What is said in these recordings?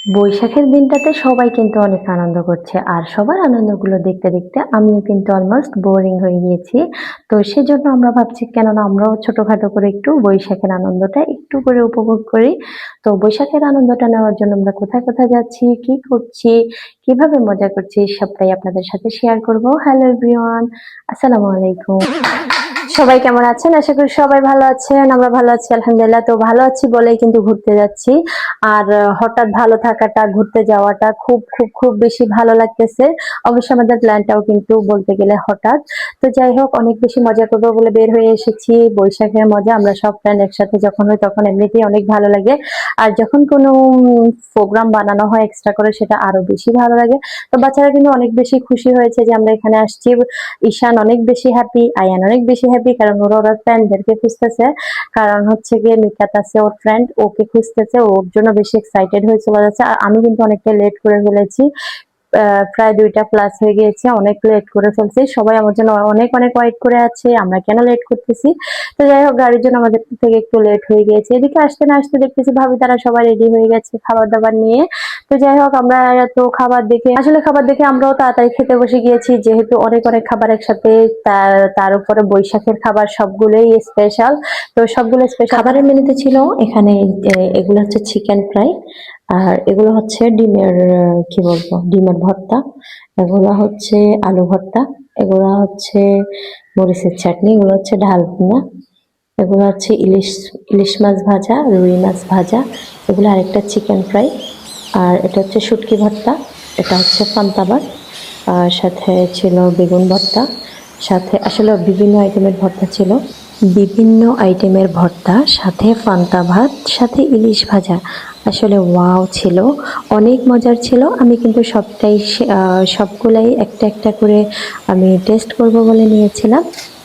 বৈশাখের দিনটাতে সবাই কিন্তু অনেক আনন্দ করছে। আর সবার আনন্দগুলো দেখতে, দেখতে আমিও কিন্তু অলমোস্ট বোরিং হয়ে গিয়েছি। তো সেজন্য আমরা ভাবছি কেননা আমরাও ছোটখাটো করে একটু বৈশাখের আনন্দটা একটু করে উপভোগ করি। তো বৈশাখের আনন্দটা নেওয়ার জন্য আমরা কোথায়, কোথায় যাচ্ছি, কি করছি, কিভাবে মজা করছি সবটাই আপনাদের সাথে শেয়ার করব। হ্যালো এভরিওয়ান, আসসালামু আলাইকুম। সবাই কেমন আছেন? আশা করি সবাই ভালো আছেন। আমরা ভালো আছি আলহামদুলিল্লাহ। তো ভালো আছি বলেই কিন্তু ঘুরতে যাচ্ছি। আর হঠাৎ ভালো থাকাটা, ঘুরতে যাওয়াটা খুব বেশি ভালো লাগতেছে। অবশ্য আমাদের প্ল্যানটাও কিন্তু বলতে গেলে হঠাৎ। তো যাই হোক, অনেক বেশি মজা করবো বলে বের হয়ে এসেছি। বৈশাখের মজা আমরা সব ফ্রেন্ড একসাথে যখন হই তখন এমনিতেই অনেক ভালো লাগে। আর যখন কোনো প্রোগ্রাম বানানো হয় এক্সট্রা করে সেটা আরো বেশি ভালো লাগে। তো বাচ্চারা কিন্তু অনেক বেশি খুশি হয়েছে যে আমরা এখানে আসছি। ঈশান অনেক বেশি হ্যাপি, আয়ান অনেক বেশি হ্যাপি, কারণ ওরা ফ্রেন্ডদেরকে খুঁজতেছে। কারণ হচ্ছে গিয়ে মিকাত আছে ওর ফ্রেন্ড, ওকে খুঁজতেছে, ওর জন্য বেশি এক্সাইটেড হয়ে চলে যাচ্ছে। আর আমি কিন্তু অনেকটা লেট করে ফেলেছি। প্রায় 2টা প্লাস হয়ে গিয়েছে, অনেক লেট করে ফেলছি। সবাই আমার জন্য অনেক অনেক ওয়েট করে আছে, আমরা কেন লেট করতেছি। তো যাই হোক, গাড়ির জন্য আমাদের থেকে একটু লেট হয়ে গিয়েছে। এদিকে আসতে না আসতে দেখতেছি ভাবি তারা সবাই রেডি হয়ে গেছে খাবার দাবার নিয়ে। তো যাই হোক, আমরা এত খাবার দেখে আমরাও তাড়াতাড়ি খেতে বসে গিয়েছি, যেহেতু অনেক অনেক খাবার একসাথে। তার উপরে বৈশাখের খাবার সবগুলোই স্পেশাল। তো সবগুলো স্পেশাল খাবারের মেনুতে ছিল এখানে এগুলো হচ্ছে চিকেন ফ্রাই, আর এগুলো হচ্ছে ডিমের কি বলবো, ডিমের ভর্তা। এগুলো হচ্ছে আলু ভর্তা। এগুলো হচ্ছে মরিচের চাটনি। এগুলো হচ্ছে ঢাল ভুনা। এগুলো হচ্ছে ইলিশ ইলিশ মাছ ভাজা, রুই মাছ ভাজা। এগুলো আরেকটা চিকেন ফ্রাই। আর এটা হচ্ছে শুটকি ভর্তা। এটা হচ্ছে পান্তা ভাত। আর সাথে ছিল বেগুন ভর্তা। সাথে আসলে বিভিন্ন আইটেমের ভর্তা, সাথে পান্তা ভাত, সাথে ইলিশ ভাজা। আসলে ওয়াও ছিল, অনেক মজার ছিল। আমি কিন্তু সবগুলাই একটা একটা করে আমি টেস্ট করব বলে নিয়েছিলাম।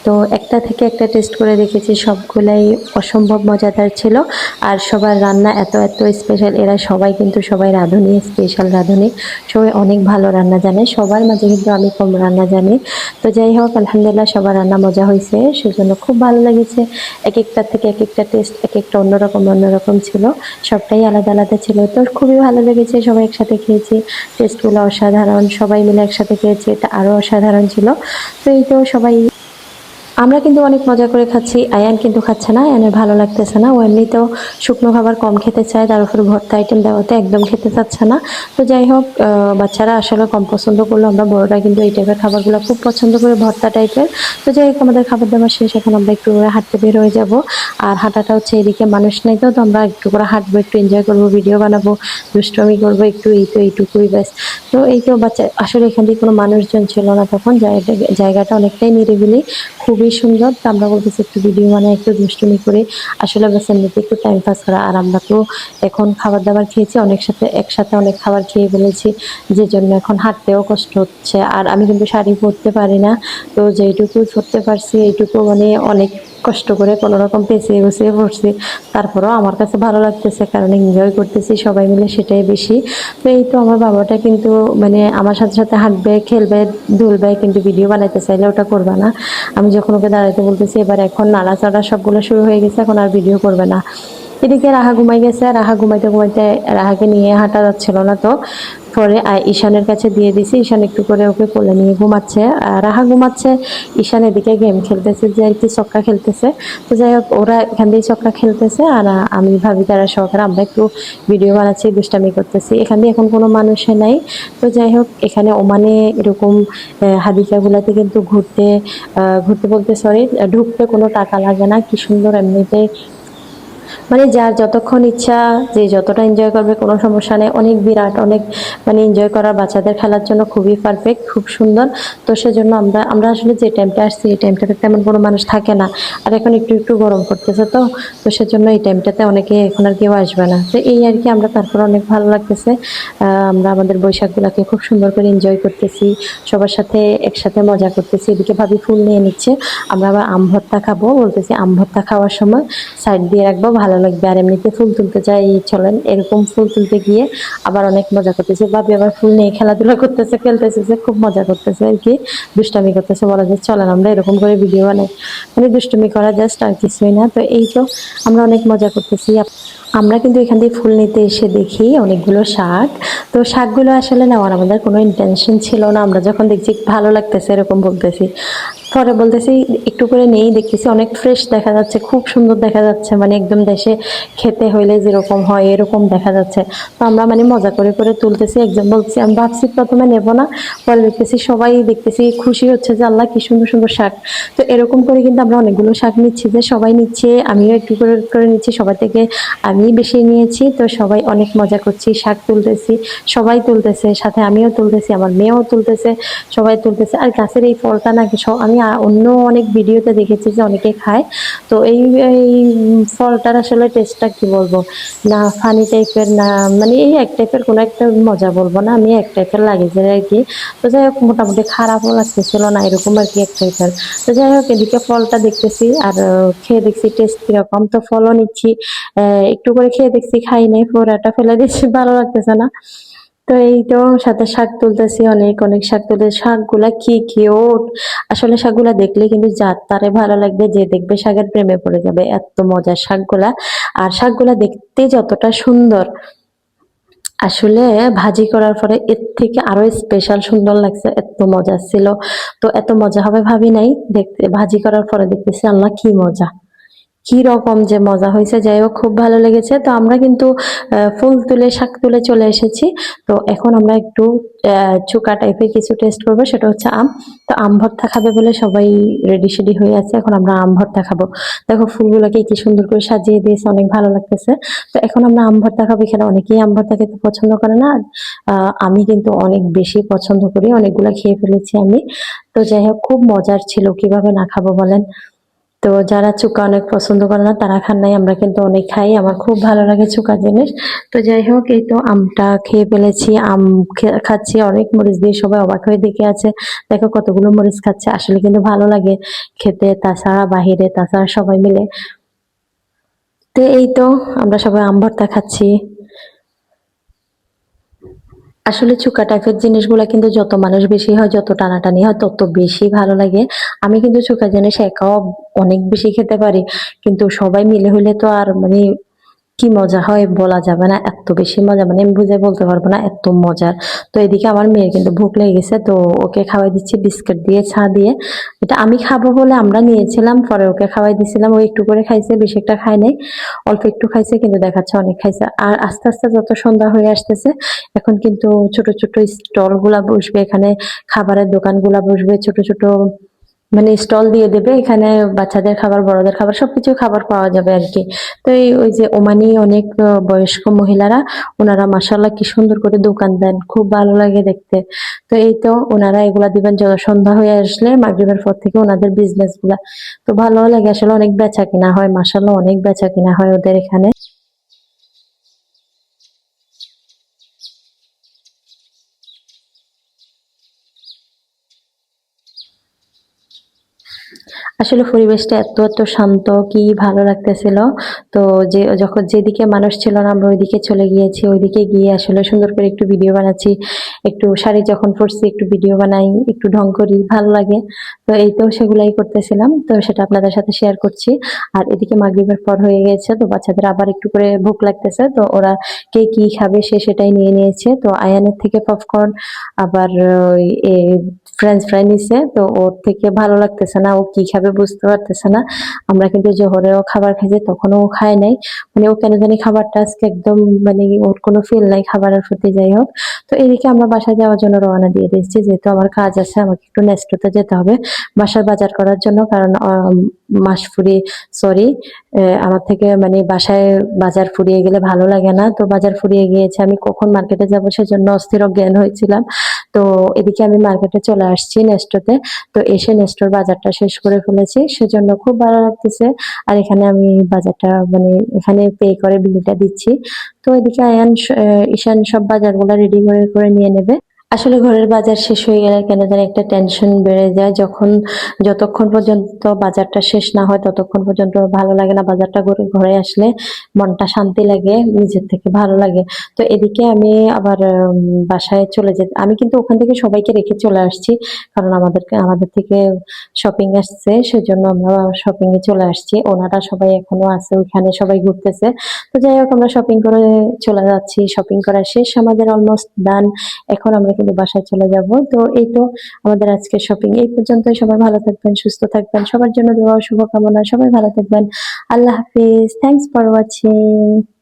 তো একটা থেকে একটা টেস্ট করে দেখেছি, সবগুলাই অসম্ভব মজাদার ছিল। আর সবার রান্না এত এত স্পেশাল, এরা সবাই কিন্তু সবাই রাঁধুনি, স্পেশাল রাঁধুনি। সবাই অনেক ভালো রান্না জানে, সবার মাঝে কিন্তু আমি কম রান্না জানি। তো যাই হোক, আলহামদুলিল্লাহ সবার রান্না মজা হয়েছে, সেজন্য খুব ভালো লেগেছে। এক একটা থেকে এক একটা টেস্ট এক একটা অন্যরকম অন্যরকম ছিল। সবটাই আলাদা আলাদা ছিল। তো খুবই ভালো লেগেছে, সবাই একসাথে খেয়েছি। টেস্টগুলো অসাধারণ, সবাই মিলে একসাথে খেয়েছি, এটা আরো অসাধারণ ছিল। তো এই তো সবাই আমরা কিন্তু অনেক মজা করে খাচ্ছি। আয়ান কিন্তু খাচ্ছে না, আয়ানের ভালো লাগতেছে না। ও এমনিতেও শুকনো খাবার কম খেতে চায়, তার উপরে ভর্তা আইটেম দেওয়াতে একদম খেতে চাচ্ছে না। তো যাই হোক, বাচ্চারা আসলে কম পছন্দ করলো, আমরা বড়রা কিন্তু এই টাইপের খাবারগুলো খুব পছন্দ করি, ভর্তা টাইপের। তো যাই হোক, আমাদের খাবার দাবার শেষ, এখন আমরা একটু করে হাঁটতে বের হয়ে যাব। আর হাঁটাটা হচ্ছে এদিকে মানুষ নেই, তো তো আমরা একটু করে হাঁটবো, একটু এনজয় করবো, ভিডিও বানাবো, দুষ্টমি করবো একটু, এই তো এইটুকুই ব্যাস। তো এই তো বাচ্চা আসলে এখান দিয়ে কোনো মানুষজন ছিল না তখন, জায়গাটা অনেকটাই নিরিবিলি, খুবই সুন্দর। তো আমরা বলতেছি একটু ভিডিও মানে একটু দুষ্টুমি করে, আসলে বাস এমনিতে একটু টাইম পাস করা। আর আমরা তো এখন খাবার দাবার খেয়েছি, একসাথে অনেক খাবার খেয়ে ফেলেছি, যে জন্য এখন হাঁটতেও কষ্ট হচ্ছে। আর আমি কিন্তু শাড়ি পরতে পারি না, তো যেইটুকু পরতে পারছি এইটুকু মানে অনেক কষ্ট করে কোনো রকম পেঁচিয়ে গুছিয়ে পড়ছি। তারপরেও আমার কাছে ভালো লাগতেছে, কারণ এনজয় করতেছি সবাই মিলে, সেটাই বেশি। তো এই তো আমার বাবাটা কিন্তু মানে আমার সাথে সাথে হাঁটবে, খেলবে, দুলবে, কিন্তু ভিডিও বানাইতে চাইলে ওটা করবে না। আমি যখন ওকে দাঁড়াইতে বলতেছি, এবার এখন নাড়াচাড়া সবগুলো শুরু হয়ে গেছে, এখন আর ভিডিও করবে না। এদিকে রাহা ঘুমাই গেছে, রাহা ঘুমাইতে ঘুমাইতে রাহাকে নিয়ে হাঁটা যাচ্ছিল না, তো পরে ঈশানের কাছে দিয়ে দিছি। ঈশান একটু করে ওকে কোলে নিয়ে ঘুমাচ্ছে, রাহা ঘুমাচ্ছে, ঈশান এদিকে গেম খেলতেছে, যে আর কি চক্কা খেলতেছে। তো যাই হোক, ওরা এখান দিয়ে চক্কা খেলতেছে, আর আমি ভাবি তারা সহকারে আমরা একটু ভিডিও বানাচ্ছি, দুষ্টামি করতেছি। এখান দিয়ে এখন কোনো মানুষে নাই। তো যাই হোক, এখানে ওমানে এরকম হাদিকাগুলাতে কিন্তু ঘুরতে বলতে সরি, ঢুকতে কোনো টাকা লাগে না, কি সুন্দর এমনিতে, মানে যার যতক্ষণ ইচ্ছা যে যতটা এনজয় করবে কোনো সমস্যা নেই। অনেক বিরাট, অনেক মানে এনজয় করার, বাচ্চাদের খেলার জন্য খুবই পারফেক্ট, খুব সুন্দর। তো সেজন্য আমরা আসলে যে টাইমটা আসছি এই টাইমটাতে তেমন কোনো মানুষ থাকে না। আর এখন একটু একটু গরম পড়তেছে, তো তো সেজন্য এই টাইমটাতে অনেকে এখন আর কেউ আসবে না। তো এই আর কি, আমরা তারপর অনেক ভালো লাগতেছে। আমরা আমাদের বৈশাখগুলোকে খুব সুন্দর করে এনজয় করতেছি, সবার সাথে একসাথে মজা করতেছি। এদিকে ভাবি ফুল নিয়ে নিচ্ছে, আমরা আবার আম ভর্তা খাবো, বলতেছি আম ভর্তা খাওয়ার সময় সাইড দিয়ে রাখবো ভালো লাগবে। আর এমনিতে ফুল তুলতে যাই চলেন, এরকম ফুল তুলতে গিয়ে আবার অনেক মজা করতেছে। ভাবি আবার ফুল নিয়ে খেলাধুলা করতেছে, খেলতেছে, যে খুব মজা করতেছে আর কি, দুষ্টামি করতেছে। বলা যায় চলেন আমরা এরকম করে ভিডিও বানাই, মানে দুষ্টুমি করা জাস্ট, আর কিছুই না। তো এই তো আমরা অনেক মজা করতেছি। আমরা কিন্তু এখান দিয়ে ফুল নিতে এসে দেখি অনেকগুলো শাক। তো শাকগুলো আসলে নেওয়ার আমাদের কোনো ইন্টেনশন ছিল না। আমরা যখন দেখছি ভালো লাগতেছে এরকম বলতেছি, পরে বলতেছি একটু করে নেই, দেখতেছি অনেক ফ্রেশ দেখা যাচ্ছে, খুব সুন্দর দেখা যাচ্ছে, মানে একদম দেশে খেতে হইলে যেরকম হয় এরকম দেখা যাচ্ছে। তো আমরা মানে মজা করে করে তুলতেছি। একজন বলছি, আমি ভাবছি প্রথমে নেব না, পরে দেখতেছি সবাই দেখতেছি খুশি হচ্ছে যে আল্লাহ কি সুন্দর সুন্দর শাক। তো এরকম করে কিন্তু আমরা অনেকগুলো শাক নিচ্ছি, যে সবাই নিচ্ছে, আমিও একটু করে করে নিচ্ছি, সবাই থেকে আমি বেশি নিয়েছি। তো সবাই অনেক মজা করছি, শাক তুলতেছি, সবাই তুলতেছে, সাথে আমিও তুলতেছি, আমার মেয়েও তুলতেছে, সবাই তুলতেছে। আর গাছের এই ফলটা নাকি আমি অন্য অনেক ভিডিওতে দেখেছি যে অনেকে খায়। তো এই ফলটার আসলে টেস্টটা কি বলবো, না ফানি টাইপের, না মানে এই এক টাইপের, কোনো একটা মজা বলবো না আমি, এক টাইপের লাগেছে আর কি। তো যাই হোক, মোটামুটি খারাপও লাগতেছিল না, এরকম আর কি এক টাইপের। তো যাই হোক, এদিকে ফলটা দেখতেছি আর খেয়ে দেখছি টেস্ট কিরকম। তো ফলও নিচ্ছি, একটু করে খেয়ে দেখছি, খাই নাই, পুরাটা ফেলে দিচ্ছি, ভালো লাগতেছে না। তো এই তো সাথে শাক তুলতেছি, অনেক অনেক শাক তুলতেছি। শাকগুলা কি কিউট, আসলে শাকগুলা দেখলে কিন্তু যার তারে ভালো লাগবে, যে দেখবে শাকের প্রেমে পড়ে যাবে, এত মজার শাকগুলা। আর শাকগুলা দেখতে যতটা সুন্দর, আসলে ভাজি করার পরে এর থেকে আরো স্পেশাল সুন্দর লাগছে, এত মজা ছিল। তো এত মজা হবে ভাবি নাই, দেখতে ভাজি করার পরে দেখতেছি আল্লাহ কি মজা, কি রকম যে মজা হয়েছে। যাই হোক, খুব ভালো লেগেছে। তো আমরা কিন্তু ফুল তুলে শাক তুলে চলে এসেছি। তো এখন আমরা একটু চোকা টাইপের কিছু টেস্ট করবো, সেটা হচ্ছে আম। তো আম ভর্তা খাবে বলে সবাই রেডি সেডি হয়ে আছে, এখন আমরা আম ভর্তা খাবো। দেখো ফুলগুলোকে কি সুন্দর করে সাজিয়ে দিয়েছে, অনেক ভালো লাগতেছে। তো এখন আমরা আম ভর্তা খাবো, এখানে অনেকেই আম ভর্তা খেতে পছন্দ করে না। আমি কিন্তু অনেক বেশি পছন্দ করি, অনেকগুলা খেয়ে ফেলেছি আমি। তো যাই হোক, খুব মজার ছিল, কিভাবে না খাবো বলেন। তো যারা চোকা অনেক পছন্দ করে না তারা খান নাই, আমরা কিন্তু অনেক খাই, আমার খুব ভালো লাগে চোকা জিনিস। তো যাই হোক, এই তো আমটা খেয়ে ফেলেছি, আম খাচ্ছি অনেক মরিচ দিয়ে, সবাই অবাক হয়ে দেখে আছে, দেখো কতগুলো মরিচ খাচ্ছে। আসলে কিন্তু ভালো লাগে খেতে, তাছাড়া বাহিরে, তাছাড়া সবাই মিলে। তো এই তো আমরা সবাই আম ভর্তা খাচ্ছি। আসলে চুকা টাইপের জিনিসগুলা কিন্তু যত মানুষ বেশি হয়, যত টানাটানি হয়, তত বেশি ভালো লাগে। আমি কিন্তু চুকা জিনিস একাও অনেক বেশি খেতে পারি, কিন্তু সবাই মিলে হইলে তো আর মানে কি মজা হয় বলা যাবে না, এত বেশি মজা, মানে আমি বুঝে বলতে পারবো না, এত মজার। তো এদিকে আমার মেয়ের কিন্তু ভুক লেগে গেছে, তো ওকে খাওয়াই দিচ্ছি বিস্কিট দিয়ে, চা দিয়ে। এটা আমি খাবো বলে আমরা নিয়েছিলাম, পরে ওকে খাওয়াই দিছিলাম, ও একটু করে খাইছে, বেশি একটা খায় নাই, অল্প একটু খাইছে, কিন্তু দেখাচ্ছে অনেক খাইছে। আর আস্তে আস্তে যত সন্ধ্যা হয়ে আসতেছে, এখন কিন্তু ছোট ছোট স্টল গুলা বসবে, এখানে খাবারের দোকান গুলা বসবে, ছোট ছোট মানে স্টল দিয়ে দেবে, এখানে বাচ্চাদের খাবার, বড়দের খাবার, সবকিছু খাবার পাওয়া যাবে আর কি। তো এই ওই যে ওমানি অনেক বয়স্ক মহিলারা, ওনারা মাশাআল্লাহ কি সুন্দর করে দোকান দেন, খুব ভালো লাগে দেখতে। তো এই তো ওনারা এগুলা দিবেন যত সন্ধ্যা হয়ে আসলে, মাগরিবের পর থেকে ওনাদের বিজনেস গুলা তো ভালো লাগে, আসলে অনেক বেচা কিনা হয়, মাশাআল্লাহ অনেক বেচা কিনা হয় ওদের এখানে। আসলে পরিবেশটা এত এত শান্ত, কি ভালো লাগতেছিল। তো যে যখন যেদিকে মানুষ ছিল না, আমরা ওইদিকে চলে গিয়েছি, ওইদিকে গিয়ে আসলে সুন্দর করে একটু ভিডিও বানাচ্ছি, একটু শাড়ি যখন পরছি একটু ভিডিও বানাই, একটু ঢং করি, ভালো লাগে। তো এই তো সেগুলাই করতেছিলাম, তো সেটা আপনাদের সাথে শেয়ার করছি। আর এদিকে মাগরিবের পর হয়ে গেছে, তো বাচ্চাদের আবার একটু করে ভোক লাগতেছে, তো ওরা কে কি খাবে সে সেটাই নিয়ে নিয়েছে। তো আয়ানের থেকে পপকর্ন, আবার ফ্রেঞ্চ ফ্রাই নিছে, তো ওর থেকে ভালো লাগতেছে না, ও কি খাবে বুঝতে পারতেছে না। আমরা কিন্তু জোহরেও খাবার খাইছি, তখনও ও খায় নাই, মানে ও কেন জানি খাবারটা আজকে একদম, মানে ওর কোনো ফিল নাই খাবারের প্রতি। যাই হোক, তো এদিকে আমরা বাসায় যাওয়ার জন্য রওনা দিয়ে দিচ্ছি, যেহেতু আমার কাজ আছে, আমাকে একটু নেস্টোতে যেতে হবে বাসার বাজার করার জন্য, কারণ মাসফুরি, সরি, আমার থেকে মানে বাসায় বাজার ফুরিয়ে গেলে ভালো লাগে না। তো বাজার ফুরিয়ে গিয়েছে, আমি কখন মার্কেটে যাব সেজন্য অস্থির জ্ঞান হয়েছিলাম। তো এদিকে আমি মার্কেটে চলে আসছি নেস্টোতে। তো এসে নেস্টোর বাজারটা শেষ করে ফেলেছি, সেজন্য খুব ভালো লাগতেছে। আর এখানে আমি বাজারটা মানে এখানে পে করে বিলটা দিচ্ছি। তো এদিকে আয়ান ঈশান সব বাজারগুলো রেডি করে করে নিয়ে নেবে। আসলে ঘরের বাজার শেষ হয়ে গেলে কেন জানি একটা টেনশন বেড়ে যায়। যতক্ষণ পর্যন্ত বাজারটা শেষ না হয় ততক্ষণ পর্যন্ত ভালো লাগে না। বাজারটা করে ঘরে আসলে মনটা শান্তি লাগে, নিজের থেকে ভালো লাগে। তো এদিকে আমি আবার বাসায় চলে আমি কিন্তু ওখান থেকে সবাইকে রেখে চলে আসছি। কারণ আমাদের থেকে শপিং আসছে সেজন্য আমরা শপিং এ চলে আসছি। ওনারা সবাই এখনো আছে ওইখানে সবাই ঘুরতেছে। তো যাই হোক আমরা শপিং করে চলে যাচ্ছি। শপিং করা শেষ আমাদের অলমোস্ট ডান। এখন আমরা কিন্তু বাসায় চলে যাব। তো এই তো আমাদের আজকের শপিং এই পর্যন্তই। সবাই ভালো থাকবেন, সুস্থ থাকবেন। সবার জন্য দোয়া ও শুভকামনা। সবাই ভালো থাকবেন। আল্লাহ হাফিজ। Thanks for watching.